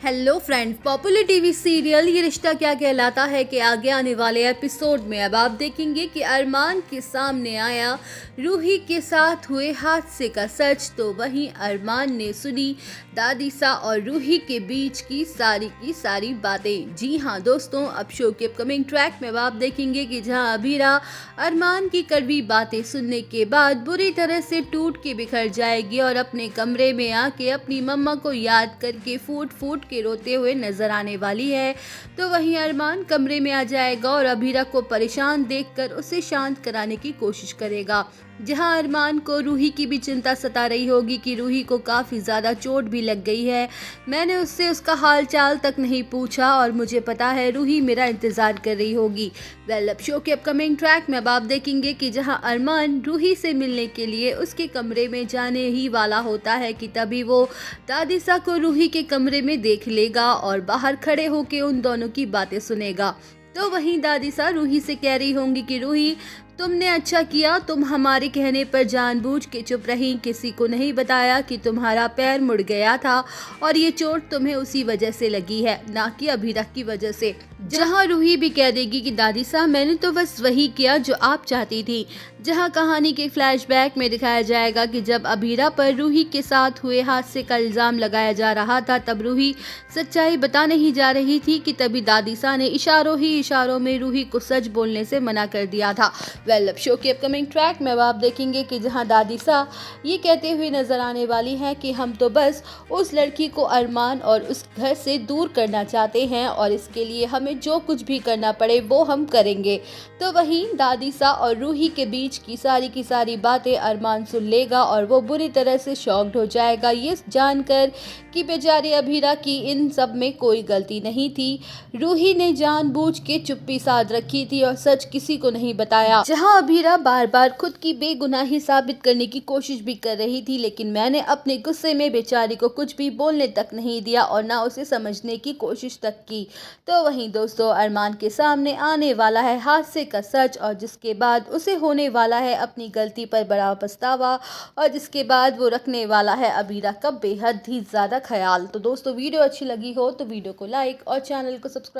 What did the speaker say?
Hello friends, popular TV serial ये रिश्ता क्या कहलाता है कि आगे आने वाले एपिसोड में अब आप देखेंगे कि अरमान के सामने आया रूही के साथ हुए हादसे का सच। तो वहीं अरमान ने सुनी दादीसा और रूही के बीच की सारी बातें। जी हाँ दोस्तों, अब शो के अपकमिंग ट्रैक में अब आप देखेंगे कि जहां अभीरा अरमान की कड़वी बातें सुनने के बाद बुरी तरह से टूट के बिखर जाएगी और अपने कमरे में आके अपनी मम्मा को याद करके फूट फूट के रोते हुए नजर आने वाली है। तो वहीं अरमान कमरे में आ जाएगा और अभीरा को परेशान देखकर उसे शांत कराने की कोशिश करेगा। जहां अरमान को रूही की भी चिंता सता रही होगी कि रूही को काफ़ी ज़्यादा चोट भी लग गई है। मैंने उससे उसका हाल चाल तक नहीं पूछा और मुझे पता है रूही मेरा इंतज़ार कर रही होगी। अब शो के अपकमिंग ट्रैक में अब आप देखेंगे कि जहां अरमान रूही से मिलने के लिए उसके कमरे में जाने ही वाला होता है कि तभी वो दादीसा को रूही के कमरे में देख लेगा और बाहर खड़े होकर उन दोनों की बातें सुनेगा। तो वहीं दादीसा रूही से कह रही होंगी कि रूही, तुमने अच्छा किया, तुम हमारे कहने पर जानबूझ के चुप रही, किसी को नहीं बताया कि तुम्हारा पैर मुड़ गया था और ये चोट तुम्हें उसी वजह से लगी है, ना कि अभीरा की वजह से। जहां रूही भी कह देगी कि दादी साहब मैंने तो बस वही किया जो आप चाहती थी। जहां कहानी के फ्लैशबैक में दिखाया जाएगा कि जब अभीरा पर रूही के साथ हुए हादसे का इल्ज़ाम लगाया जा रहा था तब रूही सच्चाई बता नहीं जा रही थी कि तभी दादीसा ने इशारों में रूही को सच बोलने से मना कर दिया था। अब शो के अपकमिंग ट्रैक में अब आप देखेंगे कि जहां दादीसा ये कहते हुए नजर आने वाली हैं कि हम तो बस उस लड़की को अरमान और उस घर से दूर करना चाहते हैं और इसके लिए हमें जो कुछ भी करना पड़े वो हम करेंगे। तो वहीं दादीसा और रूही के बीच की सारी बातें अरमान सुन लेगा और वो बुरी तरह से शॉक्ड हो जाएगा ये जानकर कि बेचारी अभीरा की इन सब में कोई गलती नहीं थी। रूही ने जानबूझ के चुप्पी साध रखी थी और सच किसी को नहीं बताया। जहां अभीरा बार बार खुद की बेगुनाही साबित करने की कोशिश भी कर रही थी, लेकिन मैंने अपने गुस्से में बेचारी को कुछ भी बोलने तक नहीं दिया और ना उसे समझने की कोशिश तक की। तो वहीं दोस्तों, अरमान के सामने आने वाला है हादसे का सच और जिसके बाद उसे होने वाला है अपनी गलती पर बड़ा पछतावा और जिसके बाद वो रखने वाला है अभीरा का बेहद ही ज़्यादा ख्याल। तो दोस्तों, वीडियो अच्छी लगी हो तो वीडियो को लाइक और चैनल को सब्सक्राइब